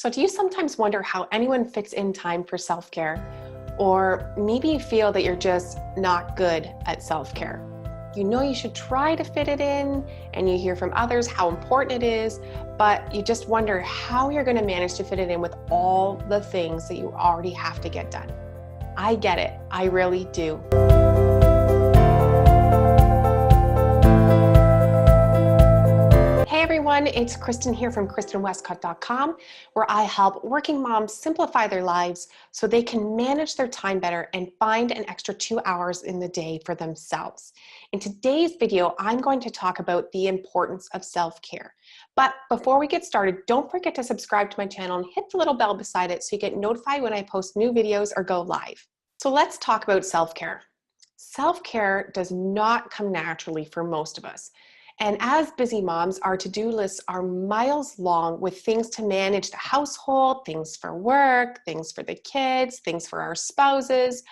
So do you sometimes wonder how anyone fits in time for self-care? Or maybe you feel that you're just not good at self-care. You know you should try to fit it in, and you hear from others how important it is, but you just wonder how you're going to manage to fit it in with all the things that you already have to get done. I get it. I really do. Hey everyone, it's Kristen here from KristenWestcott.com, where I help working moms simplify their lives so they can manage their time better and find an extra 2 hours in the day for themselves. In today's video, I'm going to talk about the importance of self-care. But before we get started, don't forget to subscribe to my channel and hit the little bell beside it so you get notified when I post new videos or go live. So let's talk about self-care. Self-care does not come naturally for most of us. And as busy moms, our to-do lists are miles long with things to manage the household, things for work, things for the kids, things for our spouses,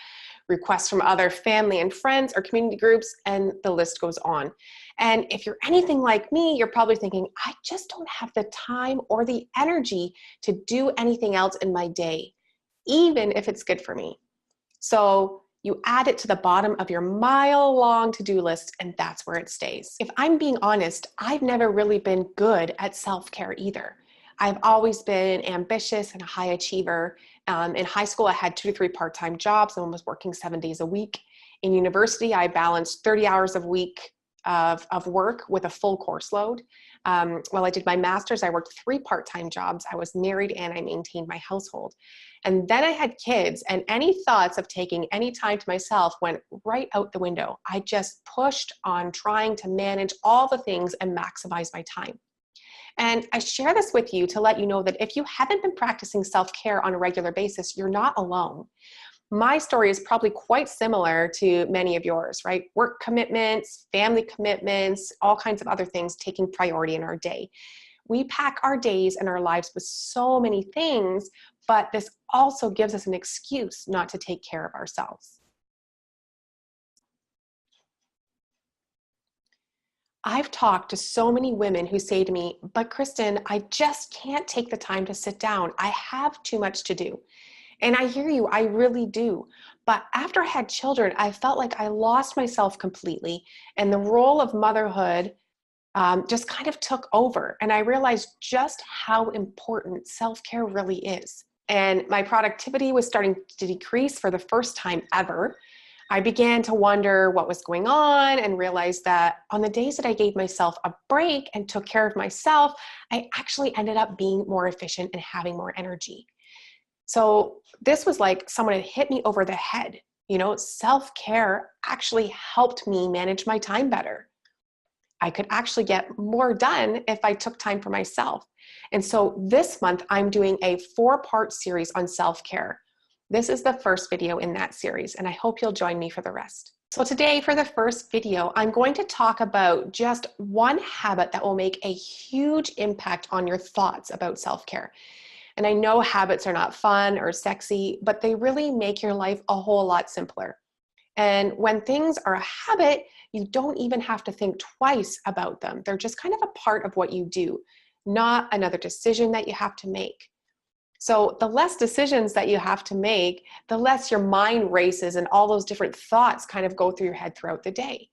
requests from other family and friends or community groups, and the list goes on. And if you're anything like me, you're probably thinking, I just don't have the time or the energy to do anything else in my day, even if it's good for me. So you add it to the bottom of your mile-long to-do list, and that's where it stays. If I'm being honest, I've never really been good at self-care either. I've always been ambitious and a high achiever. In high school, I had 2 to 3 part-time jobs and was working 7 days a week. In university, I balanced 30 hours a week of work with a full course load. While I did my master's, I worked 3 part-time jobs. I was married and I maintained my household. And then I had kids, and any thoughts of taking any time to myself went right out the window. I just pushed on trying to manage all the things and maximize my time. And I share this with you to let you know that if you haven't been practicing self-care on a regular basis, you're not alone. My story is probably quite similar to many of yours, right? Work commitments, family commitments, all kinds of other things taking priority in our day. We pack our days and our lives with so many things, but this also gives us an excuse not to take care of ourselves. I've talked to so many women who say to me, but Kristen, I just can't take the time to sit down. I have too much to do. And I hear you, I really do. But after I had children, I felt like I lost myself completely, and the role of motherhood just kind of took over. And I realized just how important self-care really is. And my productivity was starting to decrease for the first time ever. I began to wonder what was going on and realized that on the days that I gave myself a break and took care of myself, I actually ended up being more efficient and having more energy. So this was like someone had hit me over the head. You know, self-care actually helped me manage my time better. I could actually get more done if I took time for myself. And so this month, I'm doing a 4-part series on self-care. This is the first video in that series, and I hope you'll join me for the rest. So today, for the first video, I'm going to talk about just one habit that will make a huge impact on your thoughts about self-care. And I know habits are not fun or sexy, but they really make your life a whole lot simpler. And when things are a habit, you don't even have to think twice about them. They're just kind of a part of what you do, not another decision that you have to make. So the less decisions that you have to make, the less your mind races and all those different thoughts kind of go through your head throughout the day.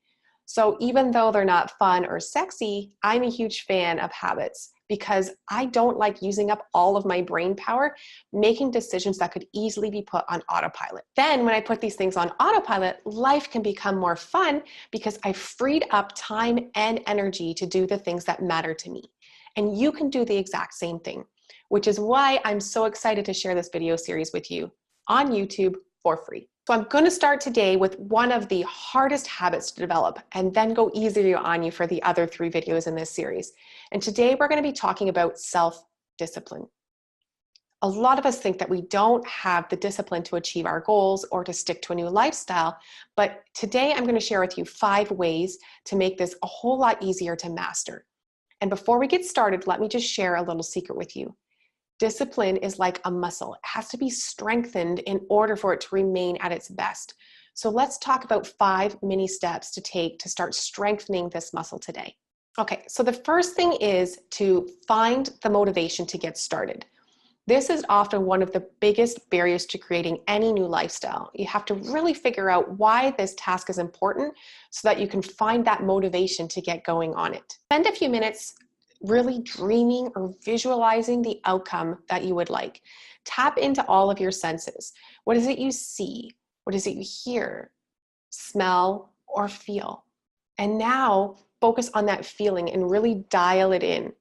So even though they're not fun or sexy, I'm a huge fan of habits because I don't like using up all of my brain power making decisions that could easily be put on autopilot. Then when I put these things on autopilot, life can become more fun because I've freed up time and energy to do the things that matter to me. And you can do the exact same thing, which is why I'm so excited to share this video series with you on YouTube for free. So I'm going to start today with one of the hardest habits to develop and then go easier on you for the other 3 videos in this series. And today we're going to be talking about self-discipline. A lot of us think that we don't have the discipline to achieve our goals or to stick to a new lifestyle, but today I'm going to share with you 5 ways to make this a whole lot easier to master. And before we get started, let me just share a little secret with you. Discipline is like a muscle. It has to be strengthened in order for it to remain at its best. So let's talk about 5 mini steps to take to start strengthening this muscle today. Okay, so the first thing is to find the motivation to get started. This is often one of the biggest barriers to creating any new lifestyle. You have to really figure out why this task is important so that you can find that motivation to get going on it. Spend a few minutes really dreaming or visualizing the outcome that you would like. Tap into all of your senses. What is it you see? What is it you hear, smell, or feel? And now focus on that feeling and really dial it in.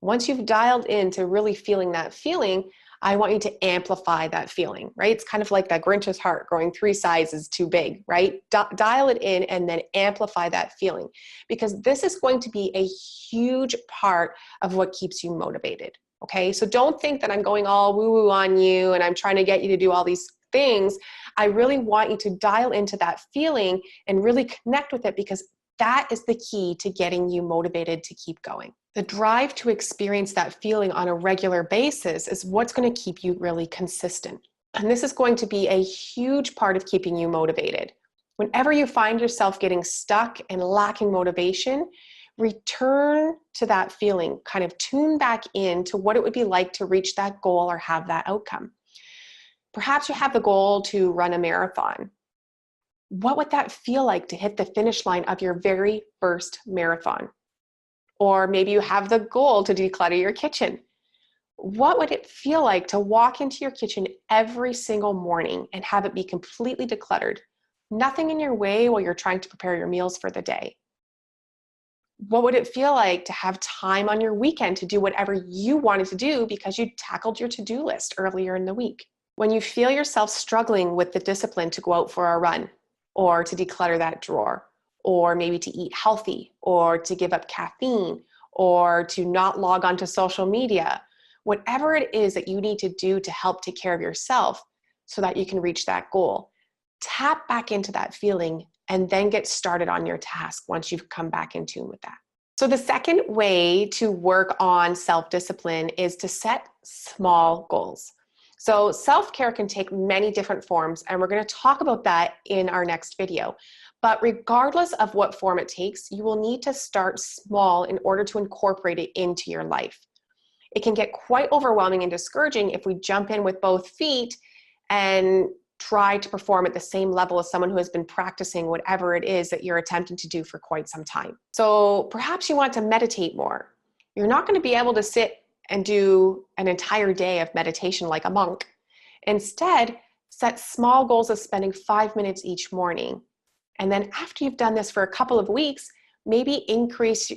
Once you've dialed into really feeling that feeling, I want you to amplify that feeling, right? It's kind of like that Grinch's heart growing 3 sizes too big, right? Dial it in and then amplify that feeling, because this is going to be a huge part of what keeps you motivated, okay? So don't think that I'm going all woo-woo on you and I'm trying to get you to do all these things. I really want you to dial into that feeling and really connect with it, because that is the key to getting you motivated to keep going. The drive to experience that feeling on a regular basis is what's going to keep you really consistent. And this is going to be a huge part of keeping you motivated. Whenever you find yourself getting stuck and lacking motivation, return to that feeling, kind of tune back in to what it would be like to reach that goal or have that outcome. Perhaps you have the goal to run a marathon. What would that feel like to hit the finish line of your very first marathon? Or maybe you have the goal to declutter your kitchen. What would it feel like to walk into your kitchen every single morning and have it be completely decluttered? Nothing in your way while you're trying to prepare your meals for the day. What would it feel like to have time on your weekend to do whatever you wanted to do because you tackled your to-do list earlier in the week? When you feel yourself struggling with the discipline to go out for a run, or to declutter that drawer, or maybe to eat healthy, or to give up caffeine, or to not log onto social media, whatever it is that you need to do to help take care of yourself so that you can reach that goal, tap back into that feeling and then get started on your task once you've come back in tune with that. So the second way to work on self-discipline is to set small goals. So self-care can take many different forms, and we're going to talk about that in our next video. But regardless of what form it takes, you will need to start small in order to incorporate it into your life. It can get quite overwhelming and discouraging if we jump in with both feet and try to perform at the same level as someone who has been practicing whatever it is that you're attempting to do for quite some time. So perhaps you want to meditate more. You're not going to be able to sit and do an entire day of meditation like a monk. Instead, set small goals of spending 5 minutes each morning. And then after you've done this for a couple of weeks, maybe increase